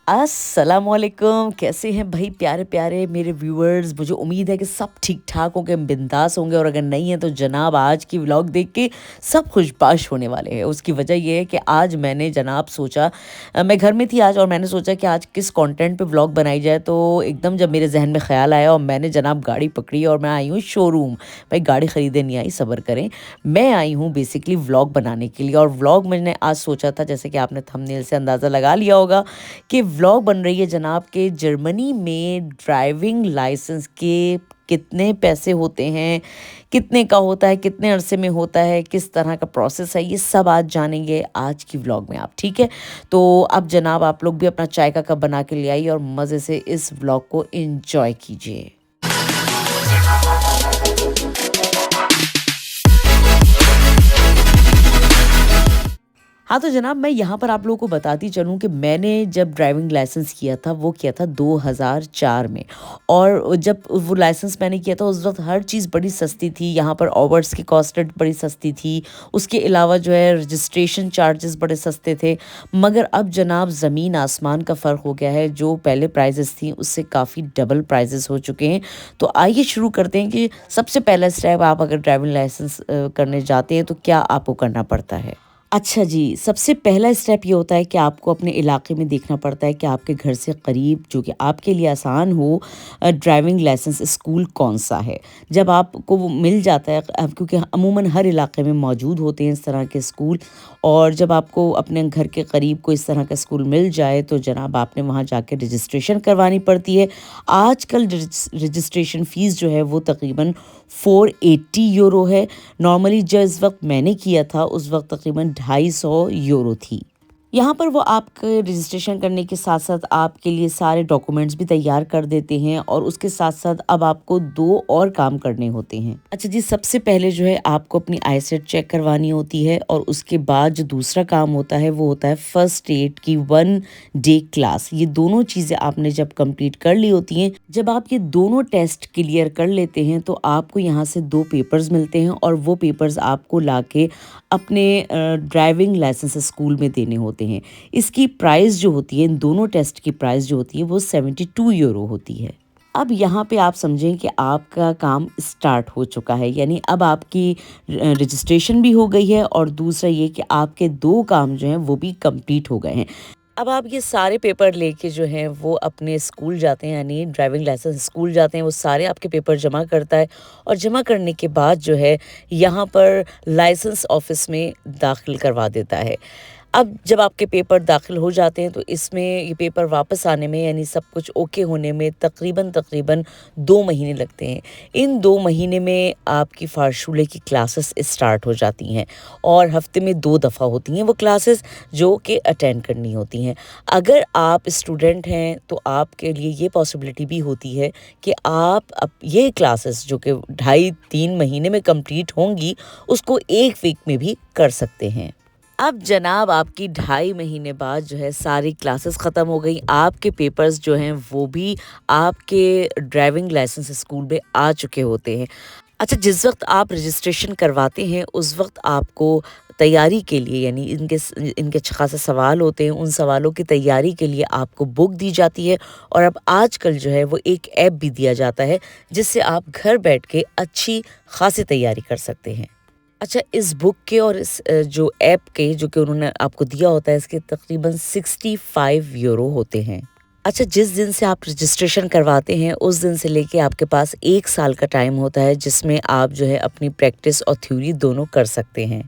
अस्सलामुअलैकुम, कैसे हैं भाई प्यारे प्यारे मेरे व्यूअर्स। मुझे उम्मीद है कि सब ठीक ठाक होंगे, बिंदास होंगे, और अगर नहीं है तो जनाब आज की व्लॉग देख के सब खुशबाश होने वाले हैं। उसकी वजह ये है कि आज मैंने जनाब सोचा, मैं घर में थी आज और मैंने सोचा कि आज किस कंटेंट पे व्लॉग बनाई जाए। तो एकदम जब मेरे जहन में ख्याल आया और मैंने जनाब गाड़ी पकड़ी और मैं आई हूँ शोरूम। भाई गाड़ी ख़रीदे नहीं आई, सब्र करें। मैं आई हूँ बेसिकली व्लॉग बनाने के लिए, और व्लॉग मैंने आज सोचा था, जैसे कि आपने थंबनेल से अंदाज़ा लगा लिया होगा कि व्लॉग बन रही है जनाब के जर्मनी में ड्राइविंग लाइसेंस के कितने पैसे होते हैं, कितने का होता है, कितने अरसे में होता है, किस तरह का प्रोसेस है, ये सब आज जानेंगे आज की व्लॉग में आप। ठीक है, तो अब जनाब आप लोग भी अपना चाय का कप बना के ले आइए और मज़े से इस व्लॉग को एंजॉय कीजिए। हाँ, तो जनाब मैं यहाँ पर आप लोगों को बताती चलूँ कि मैंने जब ड्राइविंग लाइसेंस किया था वो किया था 2004 में। और जब वो लाइसेंस मैंने किया था उस वक्त हर चीज़ बड़ी सस्ती थी। यहाँ पर ओवर्स की कॉस्ट बड़ी सस्ती थी। उसके अलावा जो है रजिस्ट्रेशन चार्जेस बड़े सस्ते थे। मगर अब जनाब ज़मीन आसमान का फ़र्क हो गया है। जो पहले प्राइजेस थी उससे काफ़ी डबल प्राइजेस हो चुके हैं। तो आइए शुरू करते हैं कि सबसे पहला स्टेप, आप अगर ड्राइविंग लाइसेंस करने जाते हैं तो क्या आपको करना पड़ता है। अच्छा जी, सबसे पहला स्टेप ये होता है कि आपको अपने इलाके में देखना पड़ता है कि आपके घर से करीब, जो कि आपके लिए आसान हो, ड्राइविंग लाइसेंस स्कूल कौन-सा है। जब आपको वो मिल जाता है, क्योंकि अमूमन हर इलाके में मौजूद होते हैं इस तरह के स्कूल, और जब आपको अपने घर के करीब कोई इस तरह का स्कूल मिल जाए तो जनाब आपने वहाँ जाके रजिस्ट्रेशन करवानी पड़ती है। आजकल रजिस्ट्रेशन फ़ीस जो है वो तकरीबन 480 यूरो है। नॉर्मली जो इस वक्त मैंने किया था उस वक्त तकरीबन 250 यूरो थी। यहाँ पर वो आपके रजिस्ट्रेशन करने के साथ साथ आपके लिए सारे डॉक्यूमेंट्स भी तैयार कर देते हैं, और उसके साथ साथ अब आपको दो और काम करने होते हैं। अच्छा जी, सबसे पहले जो है आपको अपनी आईसेट चेक करवानी होती है, और उसके बाद जो दूसरा काम होता है वो होता है फर्स्ट एड की 1 डे क्लास। ये दोनों चीज़ें आपने जब कंप्लीट कर ली होती हैं, जब आप ये दोनों टेस्ट क्लियर कर लेते हैं तो आपको यहाँ से 2 पेपर्स मिलते हैं, और वो पेपर्स आपको लाके अपने ड्राइविंग लाइसेंस स्कूल में देने होते हैं। इसकी प्राइस जो होती है, इन दोनों टेस्ट की प्राइस जो होती है वो 72 यूरो होती है। अब यहाँ पे आप समझें कि आपका काम स्टार्ट हो चुका है, यानी अब आपकी रजिस्ट्रेशन भी हो गई है, और दूसरा ये कि आपके 2 काम जो हैं वो भी कंप्लीट हो गए हैं। अब आप ये सारे पेपर लेके जो हैं वो अपने स्कूल जाते हैं, यानी ड्राइविंग लाइसेंस स्कूल जाते हैं। वो सारे आपके पेपर जमा करता है, और जमा करने के बाद जो है यहाँ पर लाइसेंस ऑफिस में दाखिल करवा देता है। अब जब आपके पेपर दाखिल हो जाते हैं तो इसमें ये पेपर वापस आने में, यानी सब कुछ ओके होने में तकरीबन 2 महीने लगते हैं। इन 2 महीने में आपकी फ़ारशूले की क्लासेस स्टार्ट हो जाती हैं, और हफ्ते में 2 दफ़ा होती हैं वो क्लासेस, जो कि अटेंड करनी होती हैं। अगर आप स्टूडेंट हैं तो आपके लिए ये पॉसिबिलिटी भी होती है कि आप अब ये क्लासेस जो कि 2.5-3 महीने में कंप्लीट होंगी, उसको 1 वीक में भी कर सकते हैं। अब जनाब आपकी 2.5 महीने बाद जो है सारी क्लासेस ख़त्म हो गई। आपके पेपर्स जो हैं वो भी आपके ड्राइविंग लाइसेंस स्कूल में आ चुके होते हैं। अच्छा, जिस वक्त आप रजिस्ट्रेशन करवाते हैं उस वक्त आपको तैयारी के लिए, यानी इनके खासे सवाल होते हैं, उन सवालों की तैयारी के लिए आपको बुक दी जाती है, और अब आजकल जो है वो एक ऐप भी दिया जाता है जिससे आप घर बैठ के अच्छी खासी तैयारी कर सकते हैं। अच्छा, इस बुक के और इस जो ऐप के जो कि उन्होंने आपको दिया होता है, इसके तकरीबन 65 यूरो होते हैं। अच्छा, जिस दिन से आप रजिस्ट्रेशन करवाते हैं उस दिन से लेके आपके पास 1 साल का टाइम होता है जिसमें आप जो है अपनी प्रैक्टिस और थ्योरी दोनों कर सकते हैं।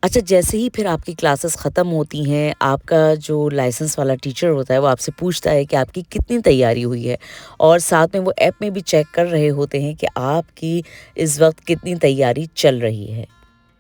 अच्छा, जैसे ही फिर आपकी क्लासेस ख़त्म होती हैं, आपका जो लाइसेंस वाला टीचर होता है वो आपसे पूछता है कि आपकी कितनी तैयारी हुई है, और साथ में वो ऐप में भी चेक कर रहे होते हैं कि आपकी इस वक्त कितनी तैयारी चल रही है।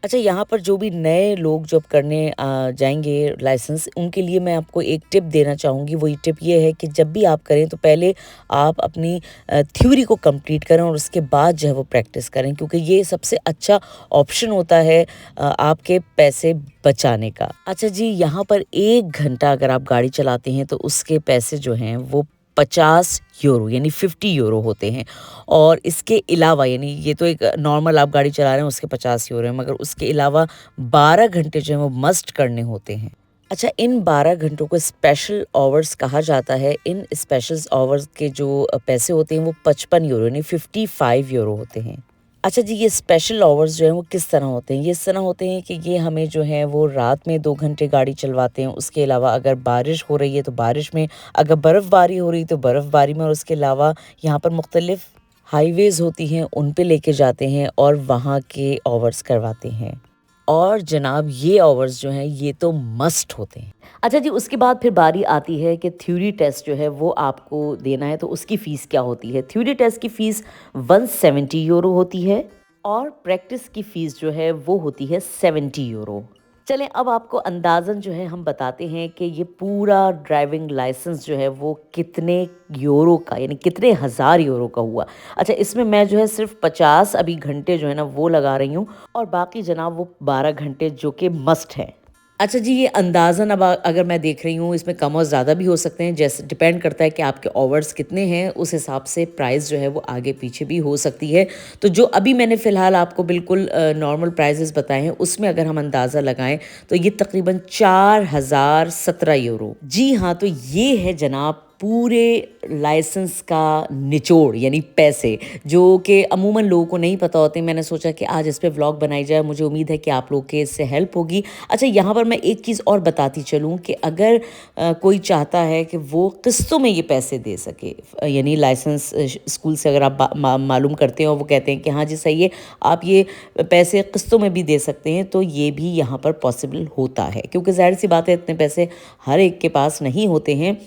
अच्छा, यहाँ पर जो भी नए लोग जब करने जाएंगे लाइसेंस, उनके लिए मैं आपको एक टिप देना चाहूँगी। वही टिप ये है कि जब भी आप करें तो पहले आप अपनी थ्योरी को कंप्लीट करें, और उसके बाद जो है वो प्रैक्टिस करें, क्योंकि ये सबसे अच्छा ऑप्शन होता है आपके पैसे बचाने का। अच्छा जी, यहाँ पर 1 घंटा अगर आप गाड़ी चलाते हैं तो उसके पैसे जो हैं वो 50 यूरो यानी 50 यूरो होते हैं। और इसके अलावा, यानी ये तो एक नॉर्मल आप गाड़ी चला रहे हैं उसके 50 यूरो हैं, मगर उसके अलावा 12 घंटे जो है वो मस्ट करने होते हैं। अच्छा, इन 12 घंटों को स्पेशल आवर्स कहा जाता है। इन स्पेशल आवर्स के जो पैसे होते हैं वो 55 यूरो यानी 55 यूरो होते हैं। अच्छा जी, ये स्पेशल आवर्स जो हैं वो किस तरह होते हैं? ये इस तरह होते हैं कि ये हमें जो है वो रात में 2 घंटे गाड़ी चलवाते हैं। उसके अलावा अगर बारिश हो रही है तो बारिश में, अगर बर्फ़बारी हो रही है तो बर्फ़बारी में, और उसके अलावा यहाँ पर मुख्तलिफ़ हाईवेज़ होती हैं उन पे लेके जाते हैं और वहाँ के आवर्स करवाते हैं। और जनाब ये आवर्स जो हैं ये तो मस्ट होते हैं। अच्छा जी, उसके बाद फिर बारी आती है कि थ्योरी टेस्ट जो है वो आपको देना है, तो उसकी फ़ीस क्या होती है? थ्योरी टेस्ट की फ़ीस 170 यूरो होती है और प्रैक्टिस की फ़ीस जो है वो होती है 70 यूरो। चलें, अब आपको अंदाज़न जो है हम बताते हैं कि ये पूरा ड्राइविंग लाइसेंस जो है वो कितने यूरो का यानी कितने हज़ार यूरो का हुआ। अच्छा, इसमें मैं जो है सिर्फ 50 अभी घंटे जो है ना वो लगा रही हूँ और बाकी जनाब वो 12 घंटे जो कि मस्ट है। अच्छा जी, ये अंदाज़न अब अगर मैं देख रही हूँ इसमें कम और ज़्यादा भी हो सकते हैं, जैसे डिपेंड करता है कि आपके आवर्स कितने हैं, उस हिसाब से प्राइस जो है वो आगे पीछे भी हो सकती है। तो जो अभी मैंने फ़िलहाल आपको बिल्कुल नॉर्मल प्राइसेस बताए हैं उसमें अगर हम अंदाज़ा लगाएं तो ये तकरीबन 4017 यूरो। जी हाँ, तो ये है जनाब पूरे लाइसेंस का निचोड़ यानी पैसे, जो कि अमूमन लोगों को नहीं पता होते। मैंने सोचा कि आज इस पे व्लॉग बनाई जाए, मुझे उम्मीद है कि आप लोग के इससे हेल्प होगी। अच्छा, यहाँ पर मैं एक चीज़ और बताती चलूँ कि अगर कोई चाहता है कि वो किस्तों में ये पैसे दे सके, यानी लाइसेंस स्कूल से अगर आप मालूम करते हैं और वो कहते हैं कि हाँ जी सही है, आप ये पैसे किस्तों में भी दे सकते हैं, तो ये भी यहाँ पर पॉसिबल होता है, क्योंकि ज़ाहिर सी बात है इतने पैसे हर एक के पास नहीं होते हैं।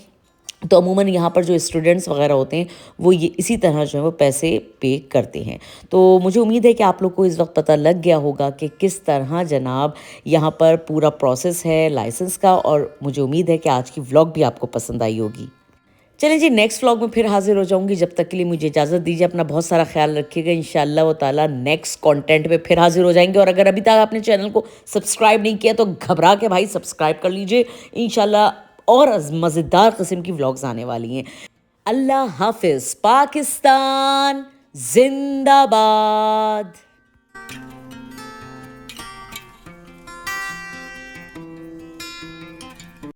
तो अमूमन यहाँ पर जो स्टूडेंट्स वगैरह होते हैं वो ये इसी तरह जो है वो पैसे पे करते हैं। तो मुझे उम्मीद है कि आप लोग को इस वक्त पता लग गया होगा कि किस तरह जनाब यहाँ पर पूरा प्रोसेस है लाइसेंस का, और मुझे उम्मीद है कि आज की व्लॉग भी आपको पसंद आई होगी। चलिए जी, नेक्स्ट व्लॉग में फिर हाजिर हो जाऊंगी। जब तक के लिए मुझे इजाज़त दीजिए, अपना बहुत सारा ख्याल रखिएगा। इंशाअल्लाह व ताला नेक्स्ट कंटेंट में फिर हाजिर हो जाएंगे। और अगर अभी तक आपने चैनल को सब्सक्राइब नहीं किया तो घबरा के भाई सब्सक्राइब कर लीजिए। इंशाअल्लाह और मज़ेदार किस्म की व्लॉग्स आने वाली हैं। अल्लाह हाफिज़। पाकिस्तान जिंदाबाद।